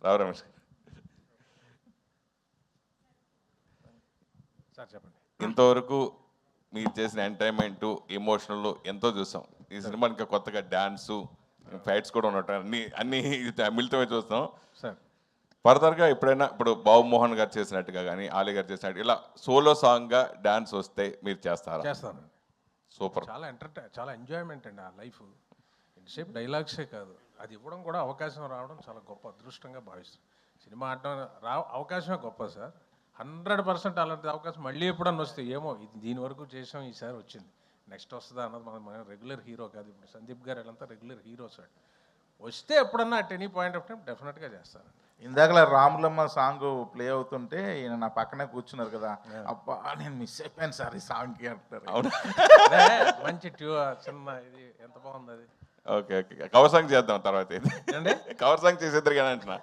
రావు రమేష్ గారు. సార్ చెప్పండి. ఇంతవరకు మీరు చేసిన ఎంటర్టైన్మెంట్ ఎమోషనల్ ఎంతో చూసాం. ఈ సినిమా ఇంకా కొత్తగా డ్యాన్సు ఫైట్స్ కూడా ఉన్నట్టు అన్ని మిళితమే చూస్తాం. సార్ ఫర్దర్గా ఎప్పుడైనా ఇప్పుడు బాబుమోహన్ గారు చేసినట్టుగా కానీ ఆలీ గారు చేసినట్టు ఇలా సోలో సాంగ్గా డ్యాన్స్ వస్తే మీరు చేస్తారా? చేస్తానండి. సూపర్. చాలా ఎంజాయ్మెంట్ అండి ఆ లైఫ్. ఎంతసేపు డైలాగ్సే కాదు, అది ఇవ్వడం కూడా అవకాశం రావడం చాలా గొప్ప అదృష్టంగా భావిస్తాను. సినిమా ఆడడం అవకాశమే గొప్ప సార్. 100% అలాంటి అవకాశం మళ్ళీ ఎప్పుడన్నా వస్తే ఏమో ఇది దీని వరకు చేసాం, ఈసారి వచ్చింది, నెక్స్ట్ వస్తుందా అన్నది మన రెగ్యులర్ హీరో కాదు. ఇప్పుడు సందీప్ గారు వీళ్ళంతా రెగ్యులర్ హీరో సార్. వస్తే ఎప్పుడన్నా at any point of time డెఫినెట్గా చేస్తాను. ఇందాకలా రాములమ్మ సాంగ్ ప్లే అవుతుంటే ఈయన నా పక్కనే కూర్చున్నారు కదా, అబ్బా నేను మిస్ అయిపోయాను సార్ ఈ సాంగ్కి అంటారు. అవును. మంచి చిన్న ఇది ఎంత బాగుంది అది. ఓకే ఓకే, కవర్ సాంగ్ చేద్దాం తర్వాత. ఏంటండి? కవర్ సాంగ్ చేసేద్దరు కానీ అంటున్నా.